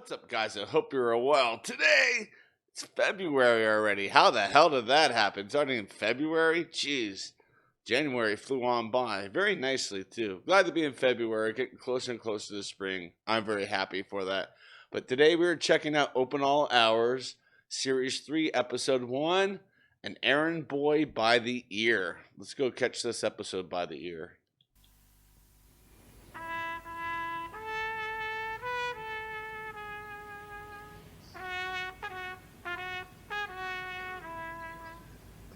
What's up, guys? I hope you're well. Today, it's February already. How the hell did that happen? Starting in February? Jeez. January flew on by very nicely, too. Glad to be in February, getting closer and closer to spring. I'm very happy for that. But today, we're checking out Open All Hours, Series 3, Episode 1, An Errand Boy by the Ear. Let's go catch this episode by the ear.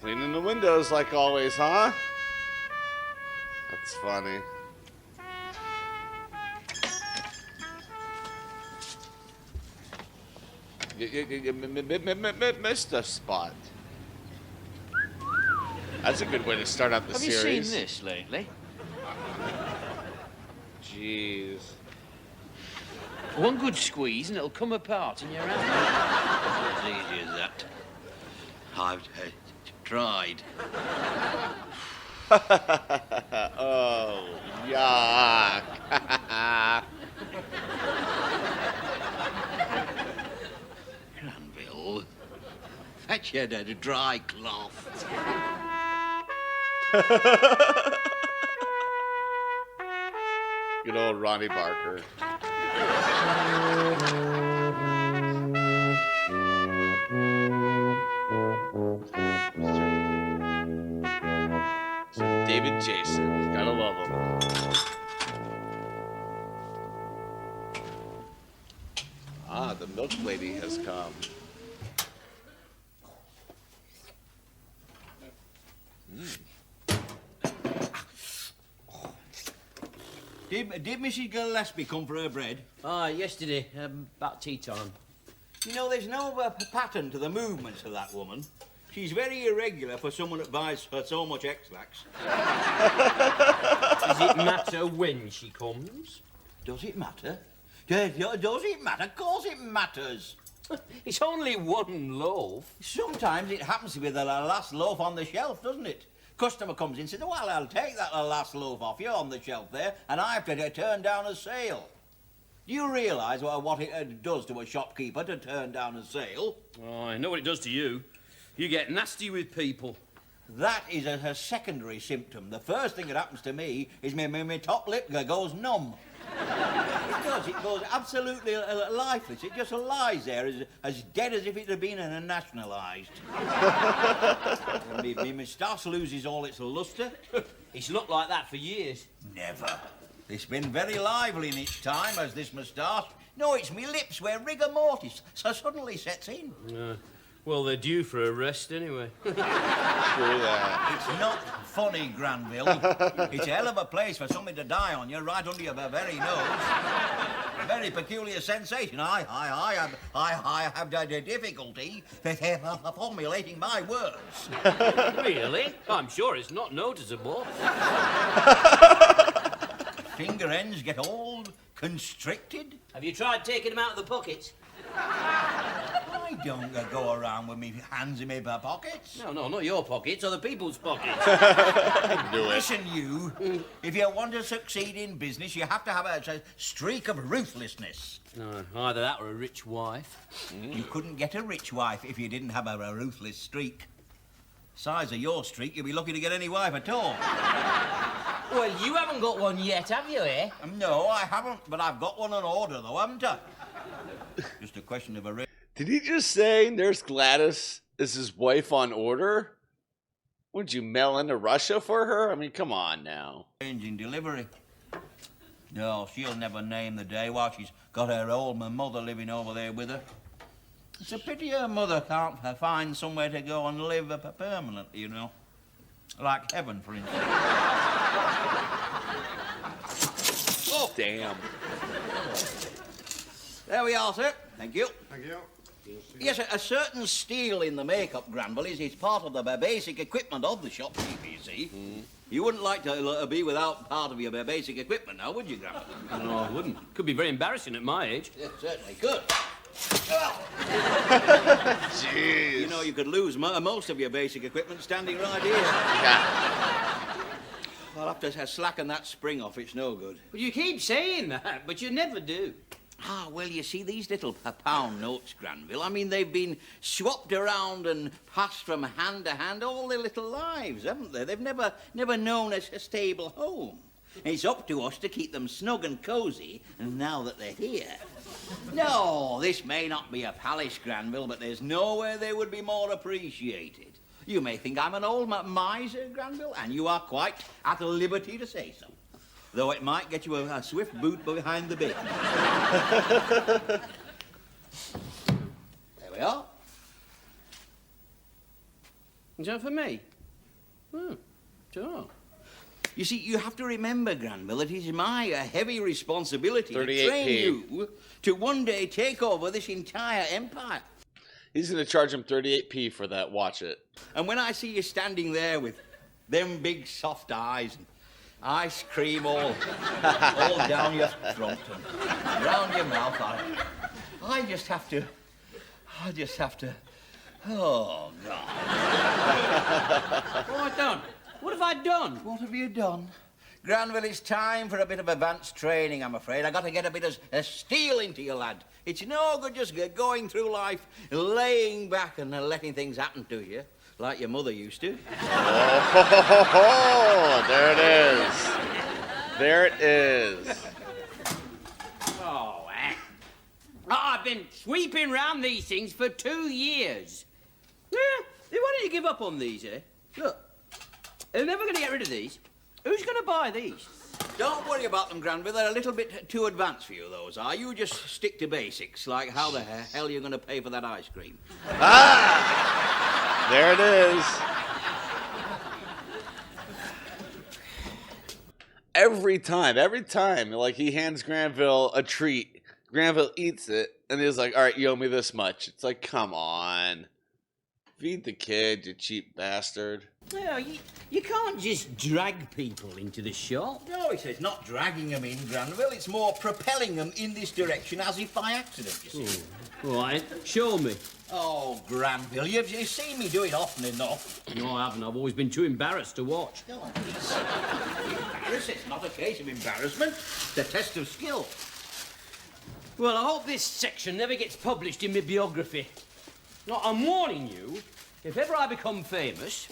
Cleaning the windows like always, huh? That's funny. Missed a spot. That's a good way to start out the series. Have you seen this lately? Jeez. One good squeeze and it'll come apart in your hand. As easy as that. I've tried. Oh, yuck. Granville, fetch your dry cloth. Good old Ronnie Barker. David Jason, gotta love him. Ah, the milk lady has come. Did Mrs. Gillespie come for her bread? Yesterday, about tea time. You know, there's no pattern to the movements of that woman. She's very irregular for someone that buys her so much X-Lax. Does it matter when she comes? Does it matter? Does it matter? Of course it matters. It's only one loaf. Sometimes it happens to be the last loaf on the shelf, doesn't it? Customer comes in and says, well, I'll take that last loaf off you on the shelf there, and I have to turn down a sale. Do you realise what it does to a shopkeeper to turn down a sale? Oh, I know what it does to you. You get nasty with people. That is a secondary symptom. The first thing that happens to me is my top lip goes numb. It goes absolutely lifeless. It just lies there as dead as if it had been nationalised. My moustache loses all its lustre. It's looked like that for years. Never. It's been very lively in its time as this moustache. No, it's me lips where rigor mortis so suddenly sets in. Well, they're due for a rest anyway. True that. It's not funny, Granville. It's a hell of a place for something to die on you, right under your very nose. A very peculiar sensation. I have the difficulty formulating my words. Really? I'm sure it's not noticeable. Finger ends get all constricted. Have you tried taking them out of the pockets? I don't go around with me hands in my pockets. No, not your pockets, other people's pockets. Do it. Listen, you. If you want to succeed in business, you have to have a streak of ruthlessness. No, either that or a rich wife. You couldn't get a rich wife if you didn't have a ruthless streak. Size of your streak, you'll be lucky to get any wife at all. Well, you haven't got one yet, have you, eh? No, I haven't, but I've got one on order, though, haven't I? Just a question of a... Did he just say Nurse Gladys is his wife on order? Would you mail into Russia for her? I mean, come on now. ...in delivery. No, she'll never name the day while she's got her old mother living over there with her. It's a pity her mother can't find somewhere to go and live permanently, you know. Like heaven, for instance. Oh, damn. There we are, sir. Thank you. Thank you. Yes, a certain steel in the makeup, Granville, is part of the basic equipment of the shopkeeper, you see. You wouldn't like to be without part of your basic equipment now, would you, Granville? No, I wouldn't. Could be very embarrassing at my age. It certainly could. Jeez. You know, you could lose most of your basic equipment standing right here. Yeah. I'll have to slacken that spring off. It's no good. Well, you keep saying that, but you never do. Ah, well, you see, these little pound notes, Granville, I mean, they've been swapped around and passed from hand to hand all their little lives, haven't they? They've never known a stable home. It's up to us to keep them snug and cosy, and now that they're here. No, this may not be a palace, Granville, but there's nowhere they would be more appreciated. You may think I'm an old miser, Granville, and you are quite at liberty to say so. Though it might get you a swift boot behind the bit. There we are. Is that for me? Oh, sure. You see, you have to remember, Granville, that it is my heavy responsibility to 38p. train you to one day take over this entire empire. He's going to charge him 38p for that. Watch it. And when I see you standing there with them big soft eyes and ice cream all down your throat and round your mouth, I just have to, oh, God. What have I done? What have I done? What have you done? Granville, it's time for a bit of advanced training, I'm afraid. I got to get a bit of steel into you, lad. It's no good just going through life, laying back and letting things happen to you, like your mother used to. Oh, there it is. There it is. Oh, I've been sweeping round these things for 2 years. Yeah, why don't you give up on these, eh? Look, they're never going to get rid of these. Who's going to buy these? Don't worry about them, Granville. They're a little bit too advanced for you, those are. You just stick to basics, like how the hell you're going to pay for that ice cream. Ah! There it is. Every time, like he hands Granville a treat, Granville eats it, and he's like, all right, you owe me this much. It's like, come on. Feed the kid, you cheap bastard. Well, you can't just drag people into the shop. No, he says, not dragging them in, Granville. It's more propelling them in this direction as if by accident, you see. All right, show me. Oh, Granville, you've seen me do it often enough. No, I haven't. I've always been too embarrassed to watch. No, it's not a case of embarrassment. It's a test of skill. Well, I hope this section never gets published in my biography. No, I'm warning you, if ever I become famous,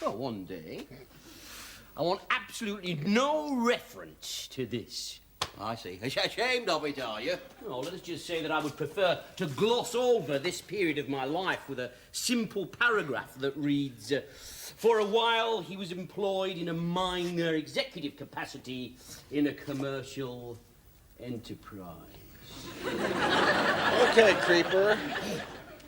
well, one day, I want absolutely no reference to this. I see. Ashamed of it, are you? No, let us just say that I would prefer to gloss over this period of my life with a simple paragraph that reads, for a while he was employed in a minor executive capacity in a commercial enterprise. Okay, creeper.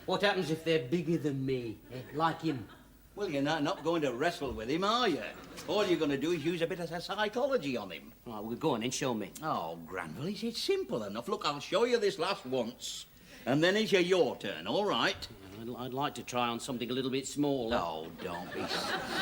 What happens if they're bigger than me, like him? Well, you're not going to wrestle with him, are you? All you're going to do is use a bit of psychology on him. All right, well, go on and show me. Oh, Granville, it's simple enough. Look, I'll show you this last once, and then it's your turn, all right? I'd like to try on something a little bit smaller. Oh, don't be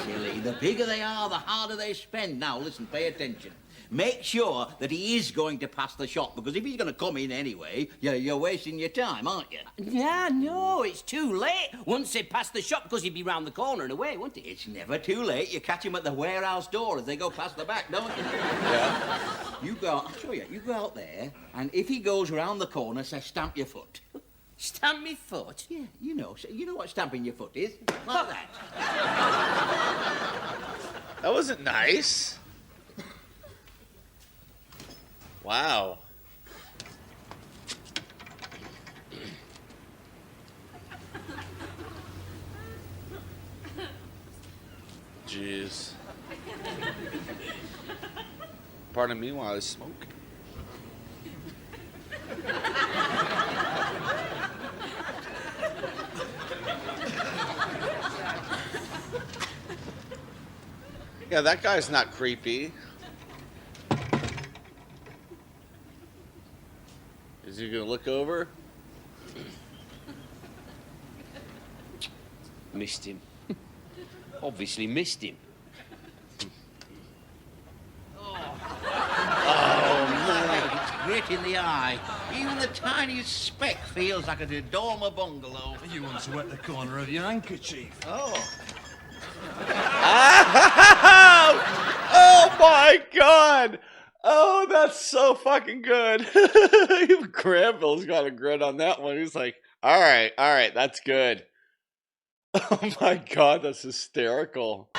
silly. The bigger they are, the harder they spend. Now, listen, pay attention. Make sure that he is going to pass the shop, because if he's going to come in anyway, you're wasting your time, aren't you? Yeah, no, it's too late. Once they pass the shop, because he'd be round the corner and away, wouldn't he? It's never too late. You catch him at the warehouse door as they go past the back, don't you? Yeah. You go, I'll show you. You go out there, and if he goes round the corner, say, stamp your foot. Stamp me foot? Yeah, you know what stamping your foot is? Like that. That wasn't nice. Wow. Jeez. Pardon me while I smoke. Yeah, that guy's not creepy. Is he gonna look over? Missed him. Obviously missed him. Grit in the eye. Even the tiniest speck feels like a dormer bungalow. You want to wet the corner of your handkerchief. Oh. Oh my God! Oh, that's so fucking good. Even Granville's got a grin on that one. He's like, all right, that's good. Oh my god, that's hysterical.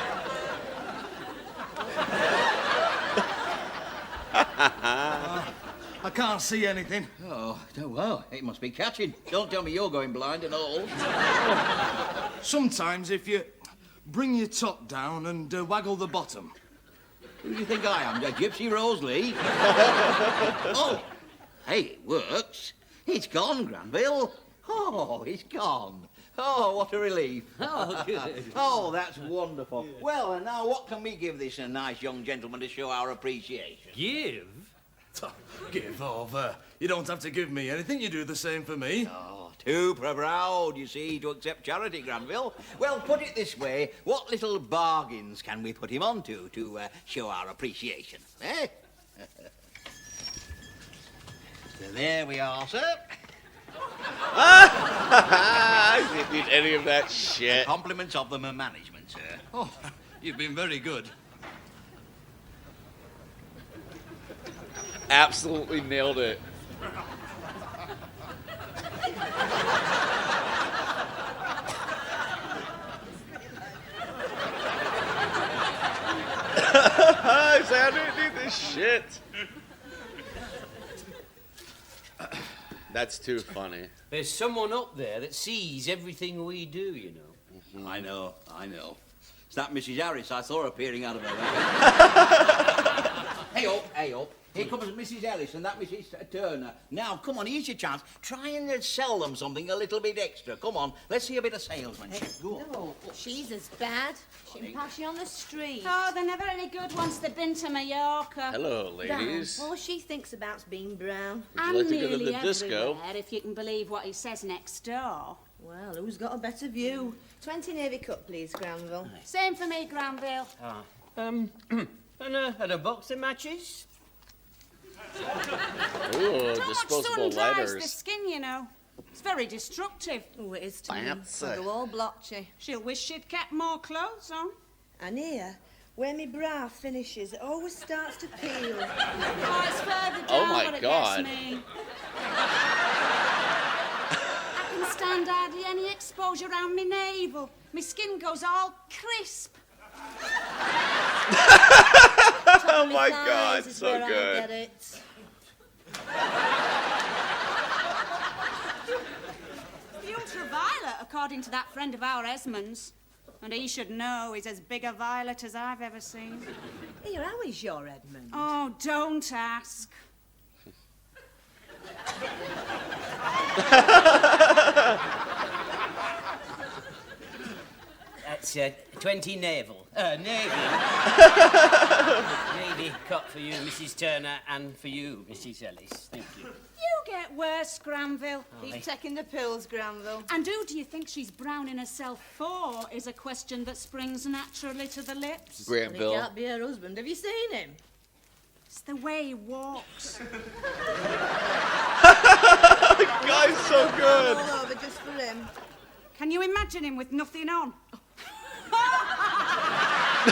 I can't see anything. Oh, well, it must be catching. Don't tell me you're going blind and all. Sometimes if you bring your top down and waggle the bottom. Who do you think I am, the Gypsy Rose Lee? Oh, hey, it works. It's gone, Granville. Oh, it's gone. Oh, what a relief. Oh, good. Oh, that's wonderful. Well, and now what can we give this nice young gentleman to show our appreciation? Give? Give over. You don't have to give me anything. You do the same for me. Oh, too proud, you see, to accept charity, Granville. Well, put it this way, what little bargains can we put him onto to show our appreciation, eh? So there we are, sir. I didn't need any of that shit. Compliments of the management, sir. Oh, you've been very good. Absolutely nailed it. I said I didn't need this shit. That's too funny. There's someone up there that sees everything we do, you know. I know. It's that Mrs. Harris. I saw her peering out of her. Hey up. Here comes Mrs. Ellis and that Mrs. Turner. Now, come on, here's your chance. Try and sell them something a little bit extra. Come on, let's see a bit of salesmanship. Go on. No, she's as bad. She can pass you on the street. Oh, they're never any good once they've been to Mallorca. Hello, ladies. All she thinks about's being brown. Would you And like to go to nearly the disco? everywhere, if you can believe what he says next door. Well, who's got a better view? 20 Navy Cup, please, Granville. Same for me, Granville. And a box of matches? Ooh, Too much disposable sun dries the lighters. skin, you know. It's very destructive. Oh, it is to me. Fancy. I'll go all blotchy. She'll wish she'd kept more clothes on. And here, where my bra finishes, it always starts to peel. Oh, it's further down, Oh, my but it God. gets me. I can stand hardly any exposure around my navel. My skin goes all crisp. Oh my Thighs god, is so where I get good. it. The ultraviolet, according to that friend of our Esmond's. And he should know he's as big a violet as I've ever seen. Here, how is your Edmund? Oh, don't ask. That's 20 naval. Navy. Navy cut for you, Mrs. Turner, and for you, Mrs. Ellis. Thank you. You get worse, Granville. Keep taking the pills, Granville. And who do you think she's browning herself for is a question that springs naturally to the lips. Well, he Granville. can't be her husband. Have you seen him? It's the way he walks. Guy's so good. All over just for him. Can you imagine him with nothing on?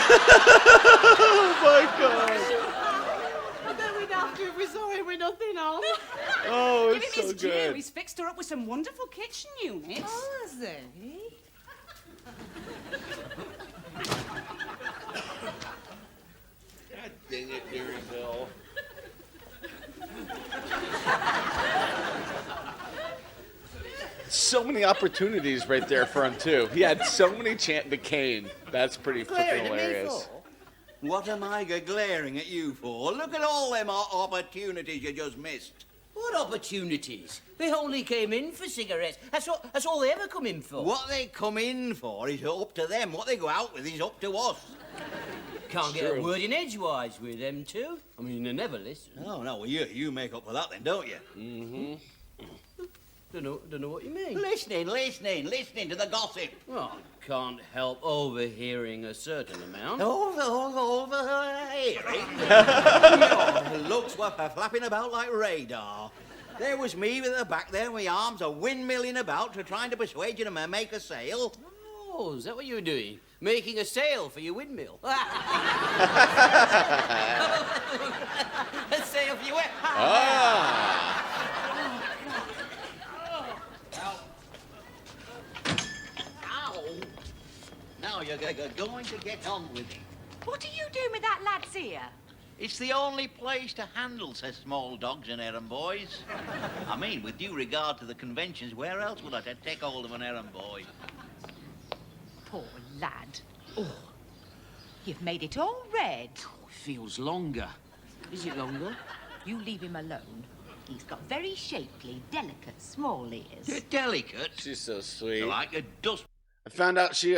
Oh my god. I bet we'd have to if we saw him with nothing on. Oh, Give him it's so his due. good. He's fixed her up with some wonderful kitchen units. Oh, has he? God dang it, Granville. So many opportunities right there for him too. He had so many the cane. That's pretty freaking Glaring at me hilarious. for? What am I glaring at you for? Look at all them opportunities you just missed. What opportunities? They only came in for cigarettes. That's all they ever come in for. What they come in for is up to them. What they go out with is up to us. Can't get True. a word in edgewise with them two. I mean, they never listen. Oh, no, well, you make up for that then, don't you? Don't know what you mean. Listening to the gossip. Well, can't help overhearing a certain amount. Overhearing. Your looks were flapping about like radar. There was me with the back there, my arms a windmilling about, trying to persuade you to make a sale. Oh, is that what you were doing? Making a sail for your windmill? A sail for your windmill? Ah. Ow! Now you're going to get on with it. What are you doing with that lad's ear? It's the only place to handle such small dogs and errand boys. I mean, with due regard to the conventions, where else would I take hold of an errand boy? Poor lad. Oh, you've made it all red. Oh, it feels longer. Is it longer? You leave him alone. He's got very shapely, delicate, small ears. They're delicate. She's so sweet. They're like a dust. I found out she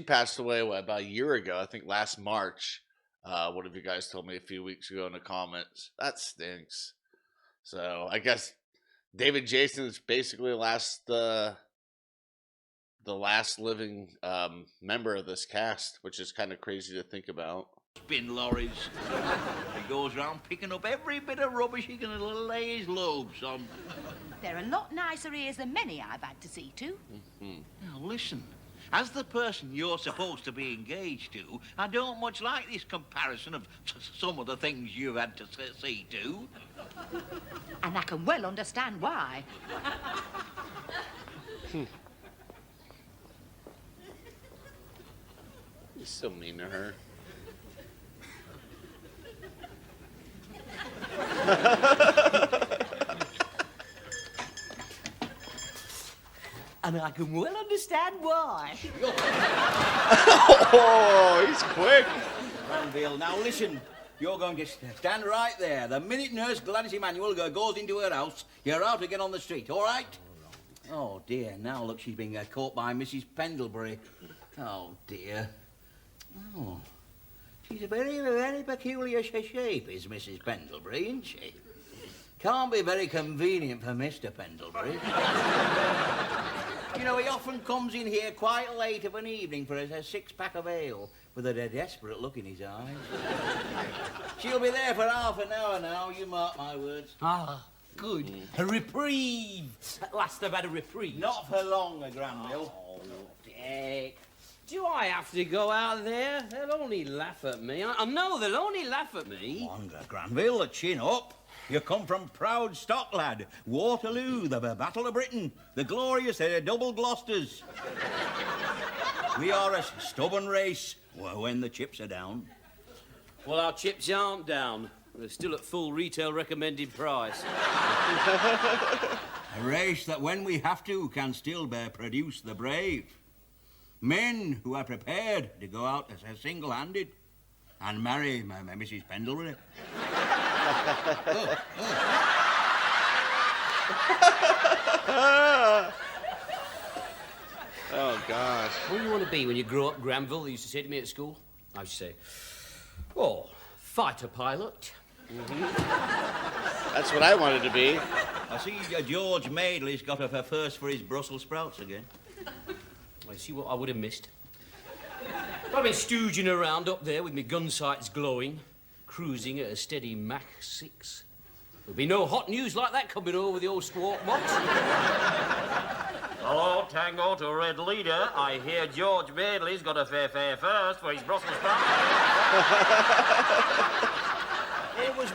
passed away about a year ago. I think last March. One of you guys told me a few weeks ago in the comments. That stinks. So I guess David Jason is basically the last living member of this cast, which is kind of crazy to think about. Spin lorries. He goes around picking up every bit of rubbish he can lay his loaves on. They're a lot nicer ears than many I've had to see to. Now listen, as the person you're supposed to be engaged to, I don't much like this comparison of some of the things you've had to see to. And I can well understand why. He's so mean to her. And I can well understand why. Oh, he's quick. Granville, now listen. You're going to stand right there. The minute Nurse Gladys Emanuel goes into her house, you're out again on the street, all right? Oh, dear. Now, look, she's being caught by Mrs. Pendlebury. Oh, dear. Oh. She's a very, very peculiar shape, is Mrs. Pendlebury, isn't she? Can't be very convenient for Mr. Pendlebury. You know, he often comes in here quite late of an evening for a six-pack of ale with a desperate look in his eyes. She'll be there for half an hour now, you mark my words. Ah, good. A reprieve. At last I've had a reprieve. Not for long, Granville. Oh, Dick. Do I have to go out there? They'll only laugh at me. I know they'll only laugh at me. Come on, Granville, chin up. You come from proud stock, lad. Waterloo, the Battle of Britain, the glorious double Gloucesters. We are a stubborn race when the chips are down. Well, our chips aren't down. They're still at full retail recommended price. A race that, when we have to, can still produce the brave. Men who are prepared to go out as single-handed and marry Mrs. Pendlebury. Oh, gosh. What do you want to be when you grow up, Granville? They used to say to me at school. I used to say, oh, fighter pilot. That's what I wanted to be. I see George Madeley's got a first for his Brussels sprouts again. I see what I would have missed. I've been stooging around up there with my gun sights glowing, cruising at a steady Mach 6. There'll be no hot news like that coming over the old squawk box. Hello, Tango to Red Leader. I hear George Madeley's got a fair first for his Brussels sprouts. Was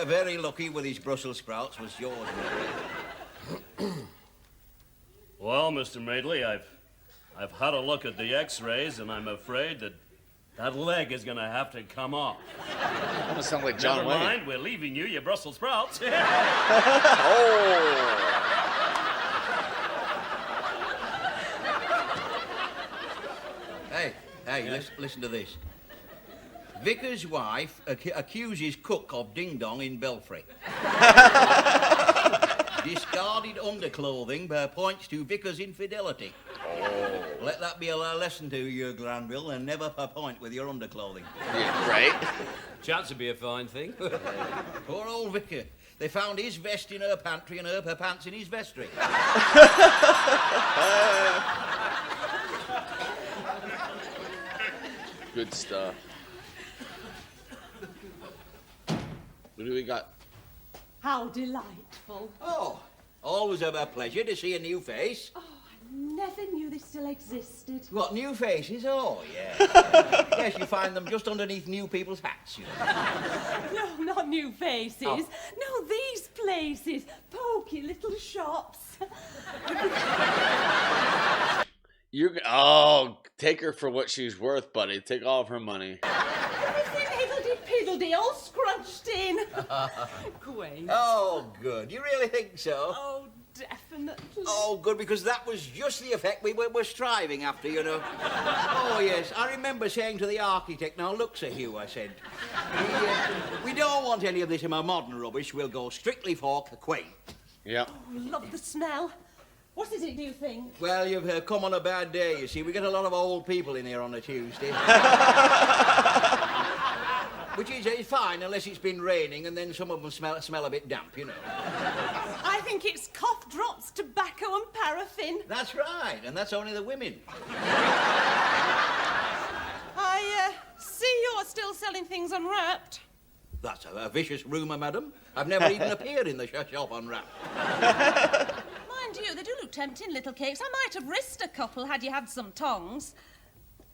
very lucky with his Brussels sprouts, was George Madeley. Well, Mr. Madeley, I've had a look at the x-rays, and I'm afraid that leg is going to have to come off. Almost sound like John Never Wayne. mind, we're leaving you your Brussels sprouts. Oh! Hey, listen to this. Vicar's wife accuses cook of ding-dong in Belfry. Discarded underclothing points to Vicar's infidelity. Oh. Let that be a lesson to you, Granville, and never point with your underclothing. Yeah, right? Chance would be a fine thing. Poor old Vicar. They found his vest in her pantry and her pants in his vestry. Good stuff. What do we got? How delightful. Oh, always a pleasure to see a new face. Oh, I never knew they still existed. What, new faces? Oh, yeah. Yes, you find them just underneath new people's hats, you know. No, not new faces. Oh. No, these places. Poky little shops. Take her for what she's worth, buddy. Take all of her money. Everything higgledy-piggledy, all scrunched in. Quaint. Oh, good. You really think so? Oh, definitely. Oh, good, because that was just the effect we were striving after, you know. Oh, yes. I remember saying to the architect, now look, Sir Hugh, I said, we don't want any of this in our modern rubbish. We'll go strictly for quaint. Yep. Oh, love the smell. What is it, do you think? Well, you've come on a bad day, you see. We get a lot of old people in here on a Tuesday. Which is fine, unless it's been raining, and then some of them smell a bit damp, you know. I think it's cough drops, tobacco and paraffin. That's right, and that's only the women. I see you're still selling things unwrapped. That's a vicious rumour, madam. I've never even appeared in the shop unwrapped. Mind you, they do look tempting, little cakes. I might have risked a couple had you had some tongs.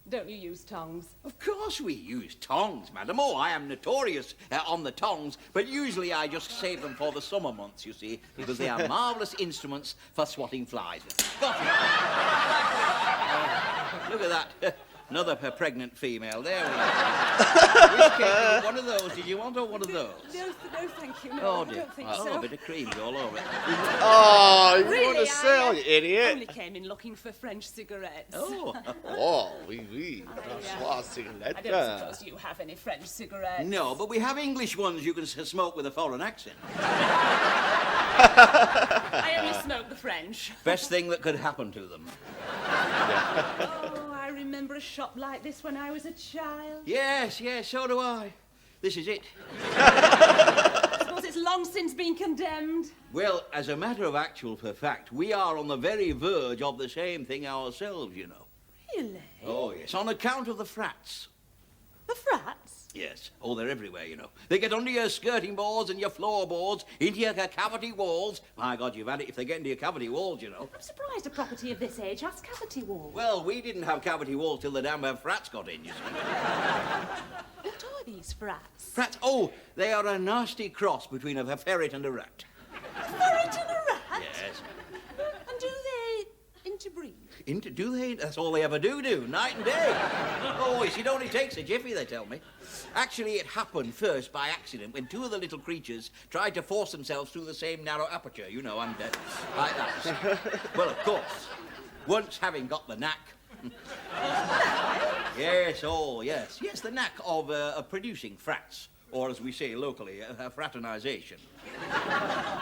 Don't you use tongs? Of course we use tongs, madam. Oh, I am notorious on the tongs, but usually I just save them for the summer months, you see, because they are marvellous instruments for swatting flies. Got it. Look at that. Another pregnant female. There we are. Which cake? One of those. Did you want one of those? No, thank you. No, Oh, I dear. don't think Oh, so. a bit of cream's all over it. Oh, you're Really, going to sell, I you idiot. only came in looking for French cigarettes. Oh. Oh, oui. I don't suppose you have any French cigarettes. No, but we have English ones you can smoke with a foreign accent. I only smoke the French. Best thing that could happen to them. Oh, I remember a shop like this when I was a child. Yes, so do I. This is it. I suppose it's long since been condemned. Well, as a matter of actual fact, we are on the very verge of the same thing ourselves, you know. Really? Oh, yes, on account of the frats. The frats? Yes. Oh, they're everywhere, you know. They get under your skirting boards and your floorboards, into your cavity walls. My God, you've had it if they get into your cavity walls, you know. I'm surprised a property of this age has cavity walls. Well, we didn't have cavity walls till the damn frats got in, you see. What are these frats? Frats? Oh, they are a nasty cross between a ferret and a rat. A ferret and a rat? Yes. And do they interbreed? Do they? That's all they ever do, night and day. Oh, yes, it only takes a jiffy, they tell me. Actually, it happened first by accident when two of the little creatures tried to force themselves through the same narrow aperture, you know, and like that. Well, of course, once having got the knack... Yes, the knack of producing frats, or as we say locally, fraternization.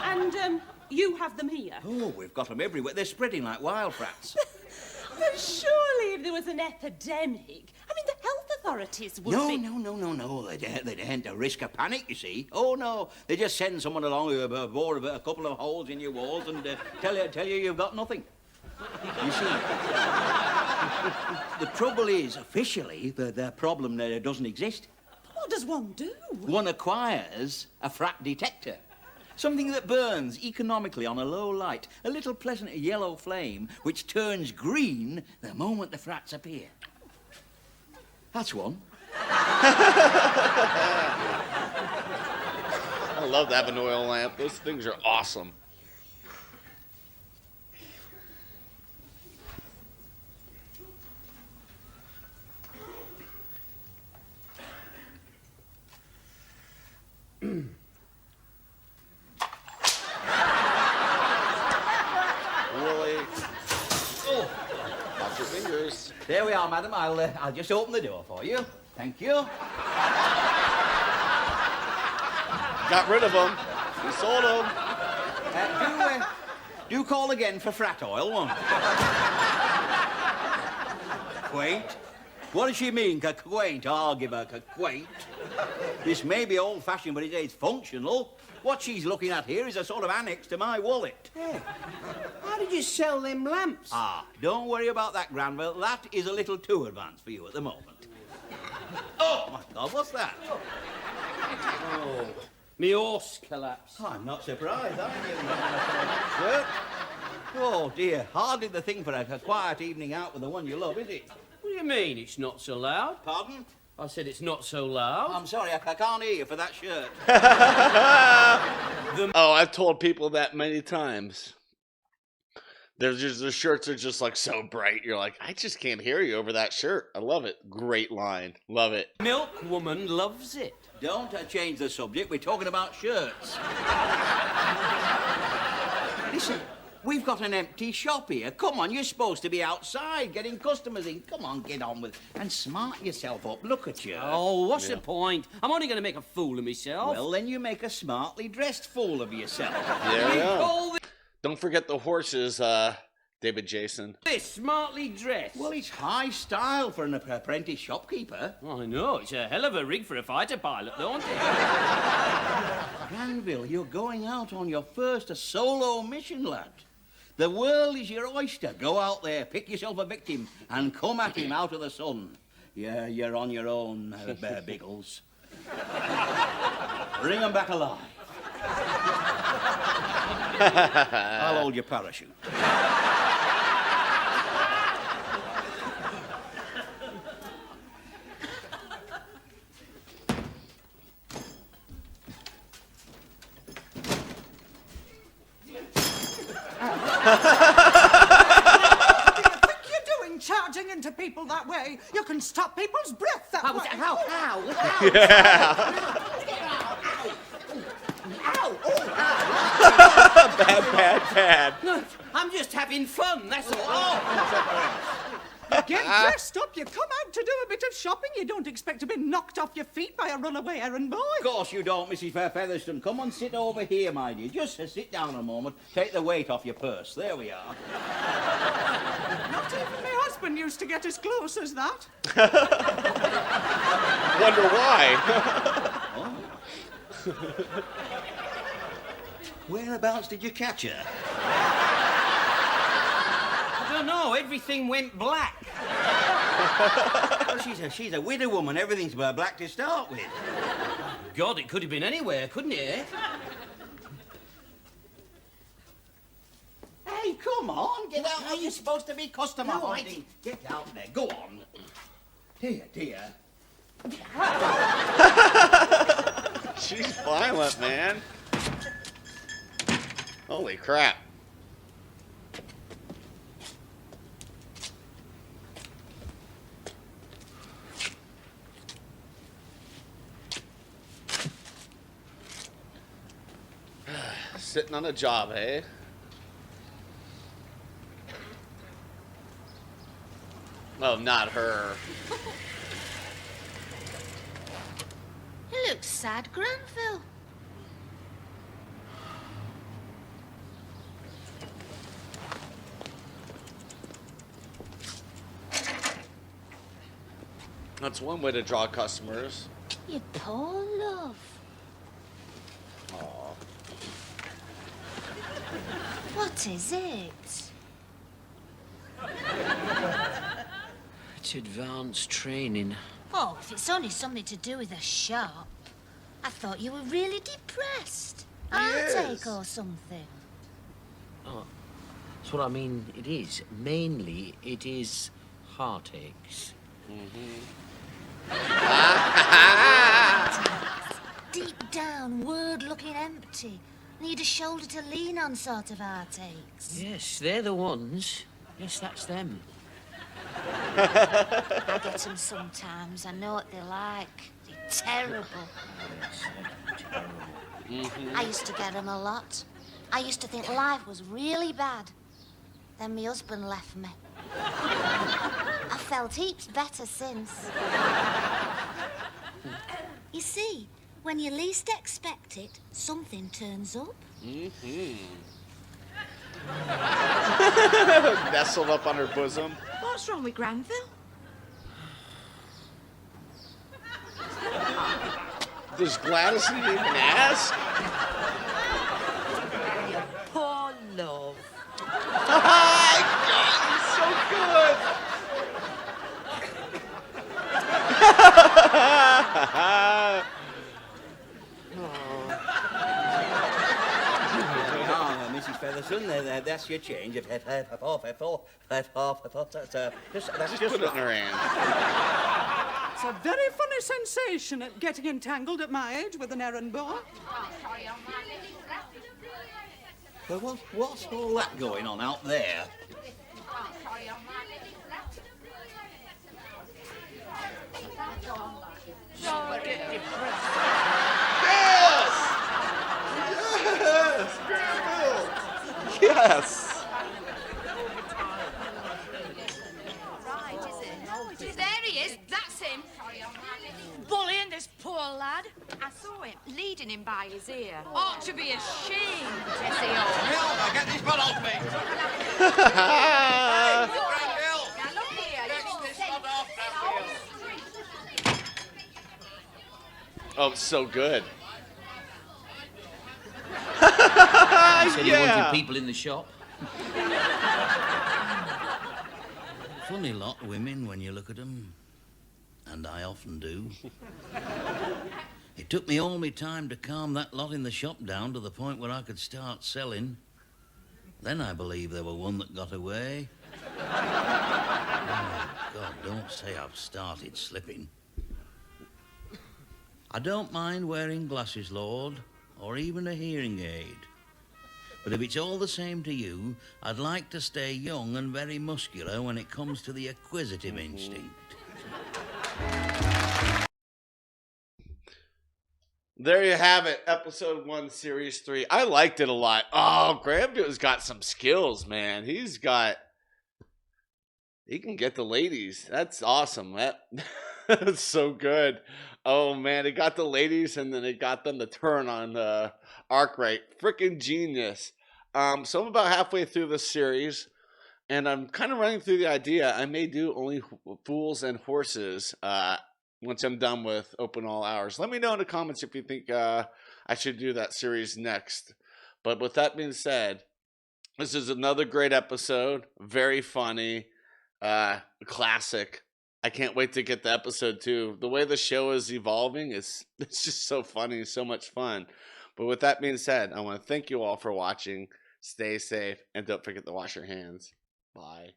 And, you have them here? Oh, we've got them everywhere. They're spreading like wild frats. But surely if there was an epidemic, I mean, the health authorities would be... No. They daren't to risk a panic, you see. Oh, no. They just send someone along who bore a couple of holes in your walls and tell you you've got nothing. You see, the trouble is, officially, the problem doesn't exist. What does one do? One acquires a frat detector. Something that burns economically on a low light, a little pleasant yellow flame, which turns green the moment the frats appear. That's one. I love to have an oil lamp. Those things are awesome. Really? Oh, watch your fingers. There we are, madam. I'll just open the door for you. Thank you. Got rid of them. We sold them. Do call again for frat oil, won't you? Quaint. What does she mean, quaint? I'll give her quaint. This may be old-fashioned, but it's functional. What she's looking at here is a sort of annex to my wallet. Hey, how did you sell them lamps? Ah, don't worry about that, Granville. That is a little too advanced for you at the moment. Oh, my God, what's that? Oh, me horse collapsed. Oh, I'm not surprised, are you? Oh, dear. Hardly the thing for a quiet evening out with the one you love, is it? What do you mean it's not so loud? Pardon? I said it's not so loud. I'm sorry, I can't hear you for that shirt. Oh, I've told people that many times. The shirts are just like so bright. You're like, I just can't hear you over that shirt. I love it. Great line. Love it. Milk woman loves it. Don't change the subject. We're talking about shirts. Listen, we've got an empty shop here. Come on, you're supposed to be outside getting customers in. Come on, get on with it. And smart yourself up. Look at you. Oh, what's the point? I'm only going to make a fool of myself. Well, then you make a smartly dressed fool of yourself. There we go. Call Don't forget the horses, David Jason. this smartly dressed. Well, it's high style for an apprentice shopkeeper. I know, it's a hell of a rig for a fighter pilot, don't it? Granville, you're going out on your first solo mission, lad. The world is your oyster. Go out there, pick yourself a victim, and come at him out of the sun. Yeah, you're on your own, Biggles. Bring 'em back alive. I'll hold your parachute. Charging into people that way, you can stop people's breath that way. How? Bad. No, I'm just having fun, that's all. You get dressed up, you come out to do a bit of shopping, you don't expect to be knocked off your feet by a runaway errand boy. Of course you don't, Mrs. Featherston. Come on, sit over here, my dear. Just sit down a moment. Take the weight off your purse. There we are. Not even my husband used to get as close as that. Wonder why. Whereabouts did you catch her? I don't know, everything went black. Well, she's a widow woman. Everything's black to start with. God, it could have been anywhere, couldn't it? Hey, come on. Get out where you're supposed to be customer hunting. Get out there. Go on. Dear. She's violent, man. Holy crap. Sitting on a job, eh? Oh, not her. You look sad, Granville. That's one way to draw customers. You poor love. Aw. What is it? It's advanced training. Oh, if it's only something to do with a shop. I thought you were really depressed. Heartache or something. Oh, that's what I mean, it is. Mainly, it is heartaches. Deep down, word looking empty. Need a shoulder to lean on sort of heartaches. Yes, they're the ones. Yes, that's them. I get them sometimes. I know what they're like. They're terrible. I used to get them a lot. I used to think life was really bad. Then my husband left me. I felt heaps better since. You see, when you least expect it, something turns up. Nestled up on her bosom. What's wrong with Granville? Does Gladys even ask? Poor love. God, he's so good. Mrs. Listen, that's your change. That's Just just put it in her hand. It's a very funny sensation at getting entangled at my age with an errand boy. Well, what's all that going on out there? Yes! Right, is it? There he is. That's him. Bullying this poor lad. I saw him, leading him by his ear. Ought to be ashamed. Yes, he ought. Now, get this man off me! Granville! Now, look here. Get this man off, Granville! Oh, it's so good. Said he wanted people in the shop. Funny lot, women, when you look at them. And I often do. It took me all my time to calm that lot in the shop down to the point where I could start selling. Then I believe there were one that got away. Oh, God, don't say I've started slipping. I don't mind wearing glasses, Lord, or even a hearing aid. But if it's all the same to you, I'd like to stay young and very muscular when it comes to the acquisitive instinct. There you have it, episode 1, series 3. I liked it a lot. Oh, Granville's got some skills, man. He can get the ladies. That's awesome. That's so good. Oh, man, it got the ladies, and then it got them to turn on the Arkwright. Freaking genius. So I'm about halfway through this series, and I'm kind of running through the idea. I may do only Fools and Horses once I'm done with Open All Hours. Let me know in the comments if you think I should do that series next. But with that being said, this is another great episode. Very funny. Classic. I can't wait to get to episode 2. The way the show is evolving it's just so funny, so much fun. But with that being said, I want to thank you all for watching. Stay safe and don't forget to wash your hands. Bye.